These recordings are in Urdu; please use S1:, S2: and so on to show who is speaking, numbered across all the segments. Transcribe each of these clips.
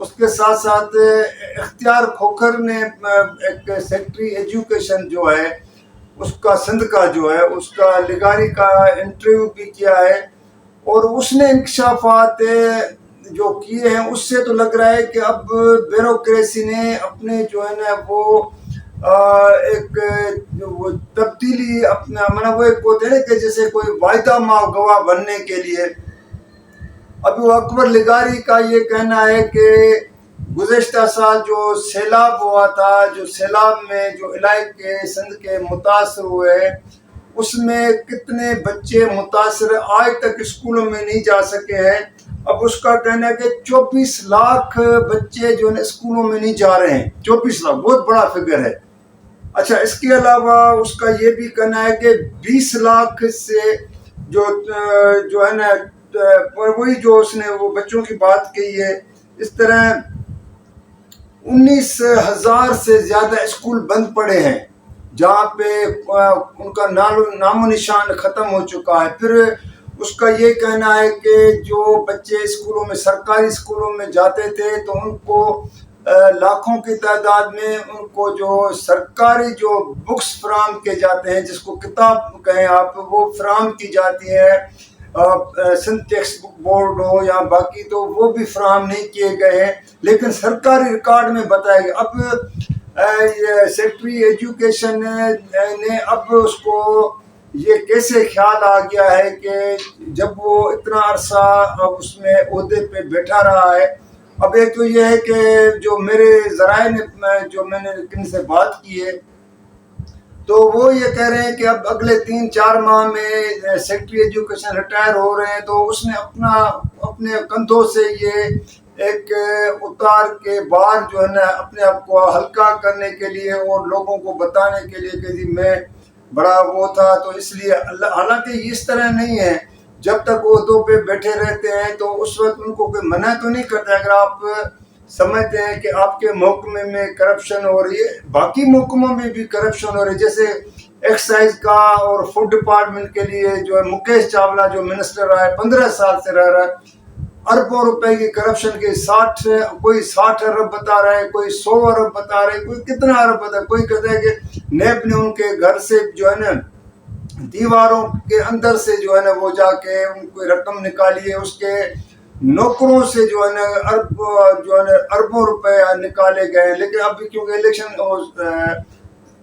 S1: اس کے ساتھ ساتھ اختیار کھوکھر نے ایک سیکٹری ایجوکیشن جو ہے اس کا سندھ کا جو ہے اس کا لگاری کا انٹرویو بھی کیا ہے، اور اس نے انکشافات جو کیے ہیں اس سے تو لگ رہا ہے کہ اب بیوروکریسی نے اپنے جو ہے نا وہ ایک وہ تبدیلی اپنا وہ ایک ہوتے ہیں کہ جیسے کوئی وعدہ گواہ بننے کے لیے. ابھی وہ اکبر لگاری کا یہ کہنا ہے کہ گزشتہ سال جو سیلاب ہوا تھا، جو سیلاب میں جو علاقے سندھ کے متاثر ہوئے اس میں کتنے بچے متاثر آج تک اسکولوں میں نہیں جا سکے ہیں. اب اس کا کہنا ہے کہ 24 لاکھ بچے جو ہے اسکولوں میں نہیں جا رہے ہیں. 24 لاکھ بہت بڑا فگر ہے. اچھا، اس کے علاوہ اس کا یہ بھی کہنا ہے کہ 20 لاکھ سے جو ہے نا وہی جو اس نے وہ بچوں کی بات کی ہے، اس طرح 19,000 سے زیادہ اسکول بند پڑے ہیں جہاں پہ ان کا نام و نشان ختم ہو چکا ہے. پھر اس کا یہ کہنا ہے کہ جو بچے اسکولوں میں سرکاری اسکولوں میں جاتے تھے تو ان کو لاکھوں کی تعداد میں ان کو جو سرکاری جو بکس فراہم کیے جاتے ہیں، جس کو کتاب کہیں آپ، وہ فراہم کی جاتی ہے. سندھ ٹیکسٹ بک بورڈ ہو یا باقی، تو وہ بھی فراہم نہیں کیے گئے ہیں، لیکن سرکاری ریکارڈ میں بتایا گیا. اب سیکٹری ایجوکیشن نے اب اس کو یہ کیسے خیال آ گیا ہے کہ جب وہ اتنا عرصہ اب اس میں عہدے پہ بیٹھا رہا ہے. اب ایک تو یہ ہے کہ جو میرے ذرائع نے جو میں نے کن سے بات کی ہے تو وہ یہ کہہ رہے ہیں کہ اب اگلے 3-4 ماہ میں سیکٹری ایجوکیشن ریٹائر ہو رہے ہیں، تو اس نے اپنے کندھوں سے یہ ایک اتار کے بار جو ہے نا اپنے آپ کو ہلکا کرنے کے لیے اور لوگوں کو بتانے کے لیے کہ جی میں بڑا وہ تھا. تو اس لیے حالانکہ اس طرح نہیں ہے، جب تک وہ عہدوں پہ بیٹھے رہتے ہیں تو اس وقت ان کو کوئی منع تو نہیں کرتا. اگر آپ سمجھتے ہیں کہ آپ کے محکمے میں کرپشن ہو رہی ہے، باقی محکموں میں بھی کرپشن ہو رہی ہے. جیسے ایکسائز کا اور فوڈ ڈپارٹمنٹ کے لیے جو ہے مکیش چاولہ جو منسٹر رہا ہے 15 سال سے رہ رہا ہے، اربوں روپے کی کرپشن کے 60 ارب بتا رہا ہے، کوئی 100 ارب بتا رہے، کوئی کتنا ارب بتا ہے. کوئی کہتا ہے کہ نیب نے ان کے گھر سے جو ہے نا دیواروں کے اندر سے جو ہے نا وہ جا کے ان کو رقم نکالی ہے، اس کے نوکروں سے جو ہے نا اربوں روپے نکالے گئے. لیکن ابھی کیونکہ الیکشن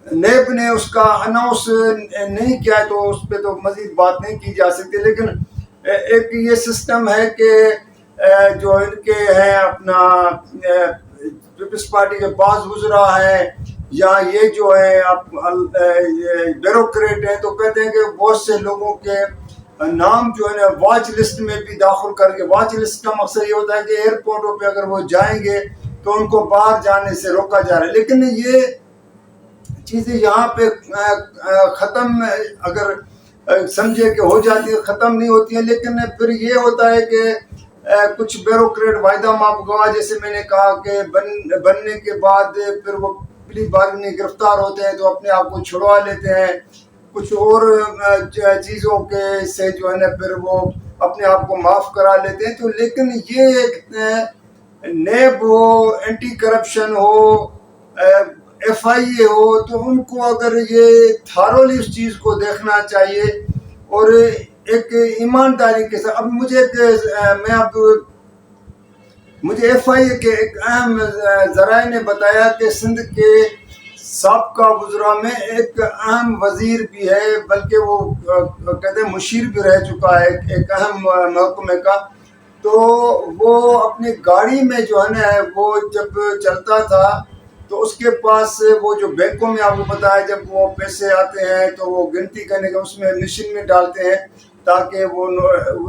S1: نیب نے اس کا اناؤنس نہیں کیا تو اس پہ تو مزید بات نہیں کی جا سکتی. لیکن ایک یہ سسٹم ہے کہ جو ان کے ہیں اپنا پیپلز پارٹی کے بعض وزراء ہیں یا یہ جو ہے بیوروکریٹ ہیں، تو کہتے ہیں کہ بہت سے لوگوں کے نام جو ہے نا واچ لسٹ میں بھی داخل کر کے، واچ لسٹ کا مقصد یہ ہوتا ہے کہ ایئرپورٹوں پہ اگر وہ جائیں گے تو ان کو باہر جانے سے روکا جا رہا ہے. لیکن یہ چیزیں یہاں پہ ختم اگر سمجھے کہ ہو جاتی ہے، ختم نہیں ہوتی ہیں. لیکن پھر یہ ہوتا ہے کہ کچھ بیوروکریٹ وعدہ ماب گواہ، جیسے میں نے کہا کہ بننے کے بعد پھر وہ پلی بارگننگ گرفتار ہوتے ہیں تو اپنے آپ کو چھڑوا لیتے ہیں، کچھ اور چیزوں کے سے جو ہے نا پھر وہ اپنے آپ کو معاف کرا لیتے ہیں. تو لیکن یہ ایک نیب ہو، اینٹی کرپشن ہو، ایف آئی اے ہو، تو ان کو اگر یہ تھارولی اس چیز کو دیکھنا چاہیے اور ایک ایمانداری کے ساتھ. اب مجھے ایف آئی اے کے ایک اہم ذرائع نے بتایا کہ سندھ کے سابقہ وزراء میں ایک اہم وزیر بھی ہے، بلکہ وہ کہتے ہیں مشیر بھی رہ چکا ہے ایک اہم محکمے کا. تو وہ اپنی گاڑی میں جو ہے نا وہ جب چلتا تھا تو اس کے پاس وہ جو بینکوں میں آپ کو پتا ہے جب وہ پیسے آتے ہیں تو وہ گنتی کرنے کا اس میں مشین میں ڈالتے ہیں تاکہ وہ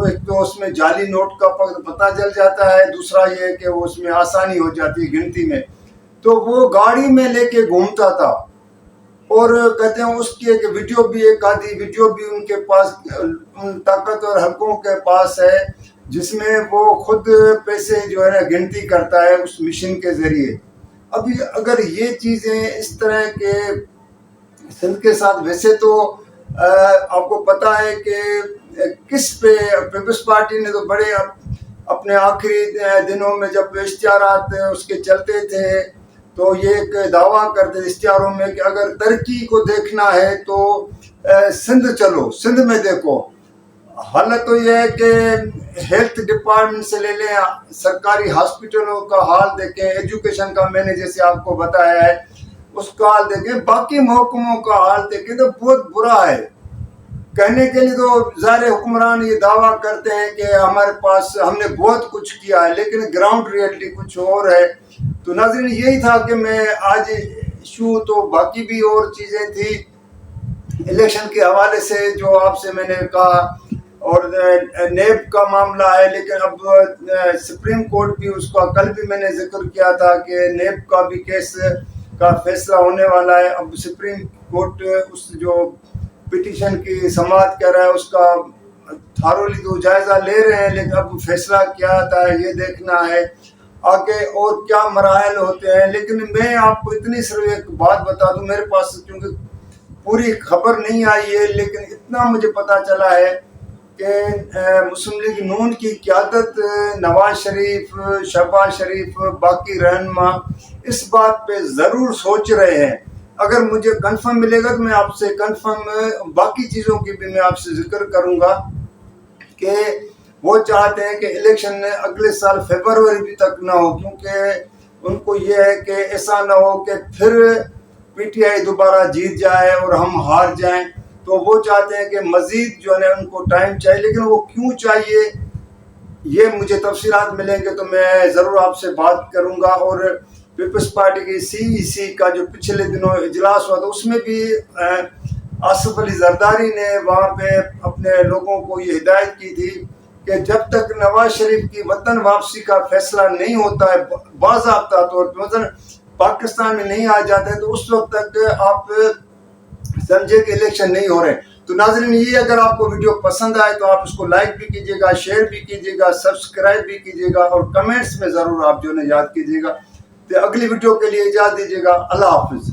S1: ایک تو اس میں جعلی نوٹ کا پتہ چل جاتا ہے، دوسرا یہ کہ وہ اس میں آسانی ہو جاتی ہے گنتی میں. تو وہ گاڑی میں لے کے گھومتا تھا اور کہتے ہیں اس کی ایک ویڈیو بھی، ایک آدھی ویڈیو بھی ان کے پاس ان طاقتور حلقوں کے پاس ہے جس میں وہ خود پیسے جو ہے نا گنتی کرتا ہے اس مشین کے ذریعے. ابھی اگر یہ چیزیں اس طرح کے سندھ کے ساتھ، ویسے تو آپ کو پتا ہے کہ کس پہ پیپلز پارٹی نے تو بڑے اپنے آخری دنوں میں جب اشتہارات اس کے چلتے تھے تو یہ ایک دعویٰ کرتے اشتہاروں میں کہ اگر ترقی کو دیکھنا ہے تو سندھ چلو، سندھ میں دیکھو۔ حالت تو یہ ہے کہ ہیلتھ ڈپارٹمنٹ سے لے لیں، سرکاری ہاسپٹلوں کا حال دیکھیں، ایجوکیشن کا میں نے جیسے آپ کو بتایا ہے اس کا حال دیکھیں، باقی محکموں کا حال دیکھیں تو بہت برا ہے۔ کہنے کے لیے تو ظاہر حکمران یہ دعویٰ کرتے ہیں کہ ہمارے پاس ہم نے بہت کچھ کیا ہے، لیکن گراؤنڈ ریئلٹی کچھ اور ہے۔ تو ناظرین یہی تھا کہ میں آج ایشو تو باقی بھی اور چیزیں تھی الیکشن کے حوالے سے جو آپ سے میں نے کہا، اور نیب کا معاملہ ہے، لیکن اب سپریم کورٹ بھی اس کا کل بھی میں نے ذکر کیا تھا کہ نیب کا بھی کیس کا فیصلہ ہونے والا ہے۔ اب سپریم کورٹ اس جو پٹیشن کی سماعت کر رہا ہے اس کا تھارولی تو جائزہ لے رہے ہیں، لیکن اب فیصلہ کیا آتا ہے یہ دیکھنا ہے آگے اور کیا مراحل ہوتے ہیں۔ لیکن میں آپ کو اتنی صرف ایک بات بتا دوں، میرے پاس کیونکہ پوری خبر نہیں آئی ہے، لیکن اتنا مجھے پتا چلا ہے کہ مسلم لیگ نون کی قیادت، نواز شریف، شہباز شریف، باقی رہنما اس بات پہ ضرور سوچ رہے ہیں۔ اگر مجھے کنفرم ملے گا تو میں آپ سے کنفرم باقی چیزوں کی بھی میں آپ سے ذکر کروں گا کہ وہ چاہتے ہیں کہ الیکشن اگلے سال فیبروری بھی تک نہ ہو، کیونکہ ان کو یہ ہے کہ ایسا نہ ہو کہ پھر پی ٹی آئی دوبارہ جیت جائے اور ہم ہار جائیں۔ تو وہ چاہتے ہیں کہ مزید جو ہے ان کو ٹائم چاہیے، لیکن وہ کیوں چاہیے یہ مجھے تفصیلات ملیں گے تو میں ضرور آپ سے بات کروں گا۔ اور پیپلز پارٹی کی CEC کا جو پچھلے دنوں اجلاس ہوا تھا اس میں بھی آصف علی زرداری نے وہاں پہ اپنے لوگوں کو یہ ہدایت کی تھی کہ جب تک نواز شریف کی وطن واپسی کا فیصلہ نہیں ہوتا ہے باضابطہ طور پر، مثلا پاکستان میں نہیں آ جاتے تو اس وقت تک آپ سمجھے کہ الیکشن نہیں ہو رہے۔ تو ناظرین یہ اگر آپ کو ویڈیو پسند آئے تو آپ اس کو لائک بھی کیجیے گا، شیئر بھی کیجیے گا، سبسکرائب بھی کیجیے گا، اور کمنٹس میں ضرور آپ جو ہے یاد کیجیے گا۔ تو اگلی ویڈیو کے لیے اجازت دیجیے گا۔ اللہ حافظ۔